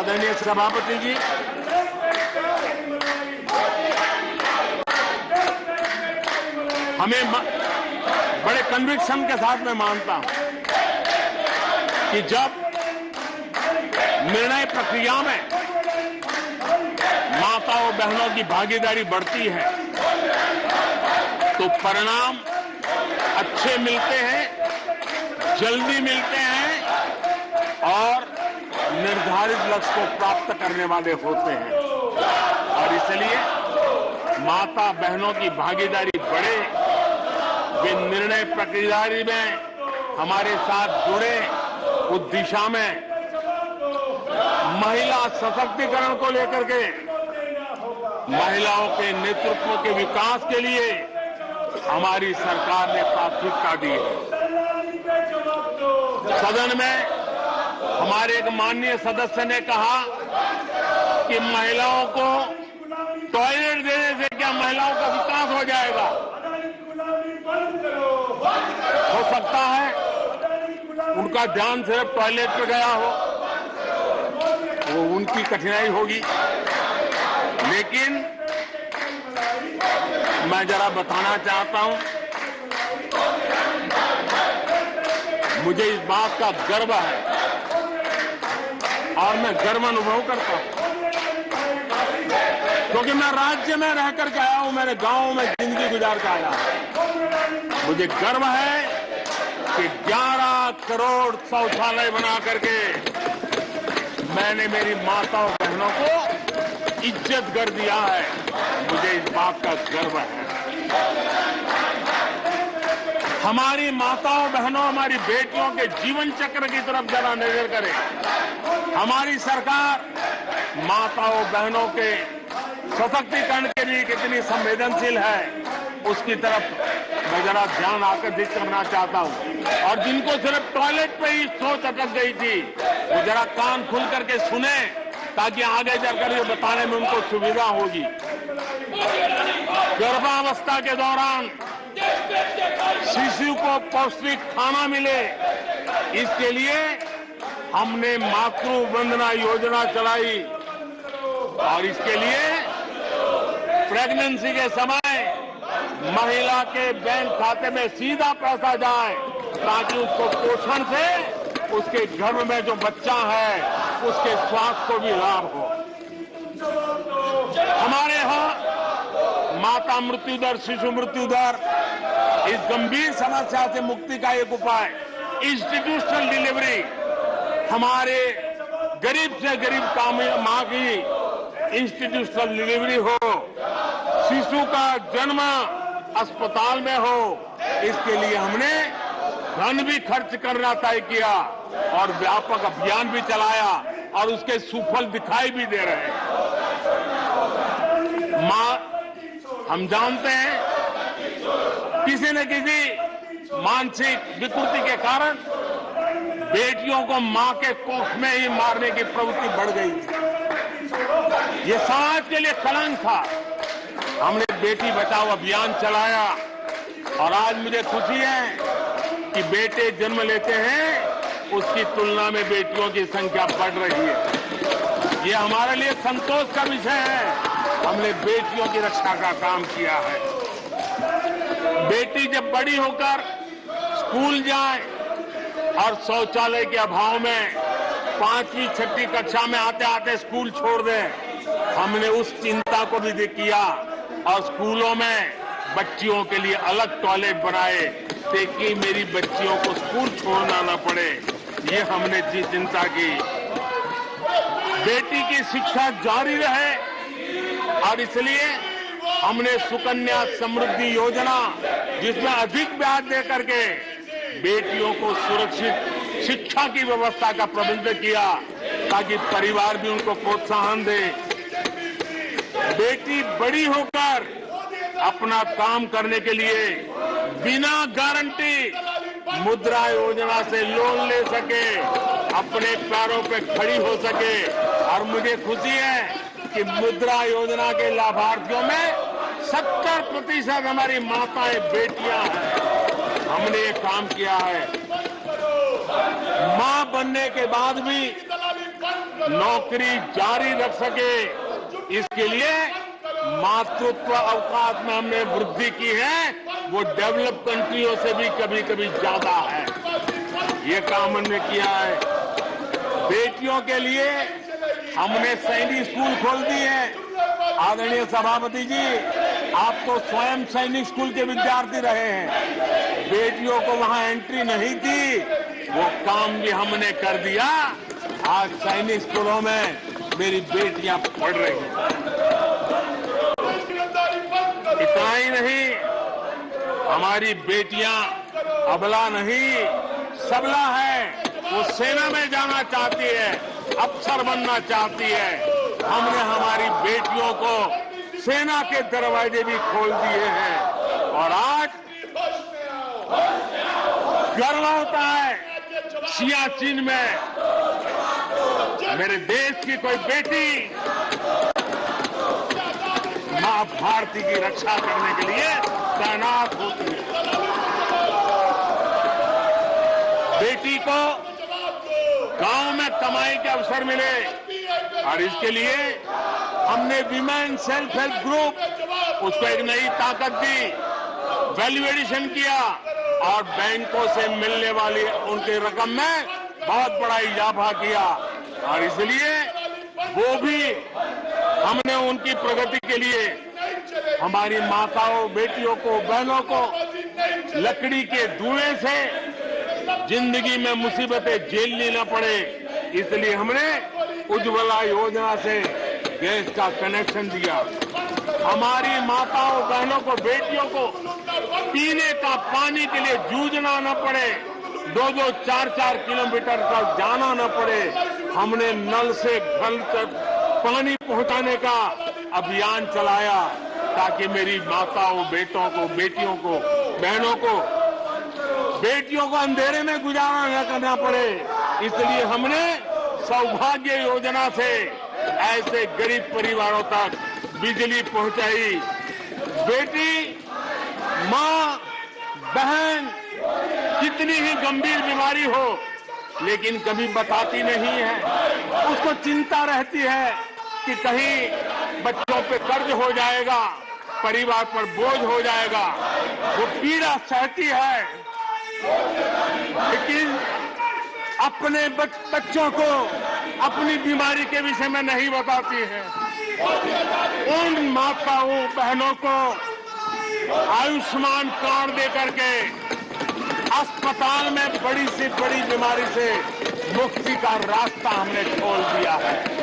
आदरणीय सभापति जी, हमें बड़े कन्विक्शन के साथ मैं मानता हूं कि जब निर्णय प्रक्रिया में माताओं बहनों की भागीदारी बढ़ती है तो परिणाम अच्छे मिलते हैं, जल्दी मिलते हैं और निर्धारित लक्ष्य को प्राप्त करने वाले होते हैं। और इसलिए माता बहनों की भागीदारी बढ़े, वे निर्णय प्रक्रिया में हमारे साथ जुड़े, उस दिशा में महिला सशक्तिकरण को लेकर के, महिलाओं के नेतृत्व के विकास के लिए हमारी सरकार ने प्राथमिकता दी है। सदन में हमारे एक माननीय सदस्य ने कहा कि महिलाओं को टॉयलेट देने से क्या महिलाओं का विकास हो जाएगा? हो सकता है उनका ध्यान सिर्फ टॉयलेट पे गया हो, वो उनकी कठिनाई होगी, लेकिन मैं जरा बताना चाहता हूं, मुझे इस बात का गर्व है और मैं गर्व अनुभव करता हूं क्योंकि मैं राज्य में रह करके आया हूं, मैंने गांव में जिंदगी गुजार के आया हूं। मुझे गर्व है कि 11 करोड़ शौचालय बना करके मैंने मेरी माताओं बहनों को इज्जत कर दिया है। मुझे इस बात का गर्व है। हमारी माताओं बहनों, हमारी बेटियों के जीवन चक्र की तरफ जरा नजर करें। हमारी सरकार माताओं बहनों के सशक्तिकरण के लिए कितनी संवेदनशील है, उसकी तरफ मैं जरा ध्यान आकर्षित करना चाहता हूं। और जिनको सिर्फ टॉयलेट पे ही सोच अटक गई थी, वो जरा कान खुल करके सुने ताकि आगे जाकर ये बताने में उनको सुविधा होगी। गर्भावस्था के दौरान शिशु को पौष्टिक खाना मिले, इसके लिए हमने मातृ वंदना योजना चलाई और इसके लिए प्रेगनेंसी के समय महिला के बैंक खाते में सीधा पैसा जाए ताकि उसको पोषण से उसके गर्भ में जो बच्चा है उसके स्वास्थ्य को भी लाभ हो। हमारे यहां माता मृत्यु दर, शिशु मृत्यु दर, इस गंभीर समस्या से मुक्ति का एक उपाय इंस्टीट्यूशनल डिलीवरी, हमारे गरीब से गरीब मां की इंस्टीट्यूशनल डिलीवरी हो, शिशु का जन्म अस्पताल में हो, इसके लिए हमने धन भी खर्च करना तय किया और व्यापक अभियान भी चलाया और उसके सुफल दिखाई भी दे रहे हैं। हम जानते हैं किसी न किसी मानसिक विकृति के कारण बेटियों को मां के कोख में ही मारने की प्रवृत्ति बढ़ गई थी। ये समाज के लिए कलंक था। हमने बेटी बचाओ अभियान चलाया और आज मुझे खुशी है कि बेटे जन्म लेते हैं उसकी तुलना में बेटियों की संख्या बढ़ रही है। ये हमारे लिए संतोष का विषय है। हमने बेटियों की रक्षा का काम किया है। बेटी जब बड़ी होकर स्कूल जाए और शौचालय के अभाव में 5वीं 6वीं कक्षा में आते आते स्कूल छोड़ दे, हमने उस चिंता को भी किया और स्कूलों में बच्चियों के लिए अलग टॉयलेट बनाए ताकि मेरी बच्चियों को स्कूल छोड़ना न पड़े। ये हमने चिंता की। बेटी की शिक्षा जारी रहे और इसलिए हमने सुकन्या समृद्धि योजना, जिसमें अधिक ब्याज दे करके बेटियों को सुरक्षित शिक्षा की व्यवस्था का प्रबंध किया ताकि परिवार भी उनको प्रोत्साहन दे। बेटी बड़ी होकर अपना काम करने के लिए बिना गारंटी मुद्रा योजना से लोन ले सके, अपने पैरों पे खड़ी हो सके। और मुझे खुशी है कि मुद्रा योजना के लाभार्थियों में 70% हमारी माताएं बेटियां हैं। हमने ये काम किया है। मां बनने के बाद भी नौकरी जारी रख सके, इसके लिए मातृत्व अवकाश में हमने वृद्धि की है, वो डेवलप कंट्रियों से भी कभी कभी ज्यादा है। ये काम हमने किया है। बेटियों के लिए हमने सैनिक स्कूल खोल दिए हैं। आदरणीय सभापति जी, आप तो स्वयं सैनिक स्कूल के विद्यार्थी रहे हैं, बेटियों को वहां एंट्री नहीं थी, वो काम भी हमने कर दिया। आज सैनिक स्कूलों में मेरी बेटियां पढ़ रही हैं। इतना ही नहीं, हमारी बेटियां अबला नहीं सबला है, वो सेना में जाना चाहती है, अफसर बनना चाहती है। हमने हमारी बेटियों को सेना के दरवाजे भी खोल दिए हैं और आज गर्व होता है सियाचिन में मेरे देश की कोई बेटी मां भारती की रक्षा करने के लिए तैनात होती है। बेटी को गांव में कमाई के अवसर मिले और इसके लिए हमने विमेन सेल्फ हेल्प ग्रुप, उसको एक नई ताकत दी, वैल्यू एडिशन किया और बैंकों से मिलने वाली उनकी रकम में बहुत बड़ा इजाफा किया और इसलिए वो भी हमने उनकी प्रगति के लिए हमारी माताओं, बेटियों को, बहनों को लकड़ी के धुएं से जिंदगी में मुसीबतें झेलनी न पड़े, इसलिए हमने उज्ज्वला योजना से गैस का कनेक्शन दिया। हमारी माताओं, बहनों को, बेटियों को पीने का पानी के लिए जूझना न पड़े, 2-2, 4-4 किलोमीटर तक जाना न पड़े। हमने नल से घर तक पानी पहुंचाने का अभियान चलाया ताकि मेरी माताओं, बेटों को, बेटियों को, बहनों को, बेटियों को अंधेरे में गुजारा न करना पड़े, इसलिए हमने सौभाग्य योजना से ऐसे गरीब परिवारों तक बिजली पहुंचाई। बेटी, मां, बहन कितनी ही गंभीर बीमारी हो लेकिन कभी बताती नहीं है, उसको चिंता रहती है कि कहीं बच्चों पे कर्ज हो जाएगा, परिवार पर बोझ हो जाएगा, वो पीड़ा सहती है लेकिन अपने बच्चों को अपनी बीमारी के विषय में नहीं बताती है। उन माताओं, बहनों को आयुष्मान कार्ड दे करके अस्पताल में बड़ी से बड़ी बीमारी से मुक्ति का रास्ता हमने खोल दिया है।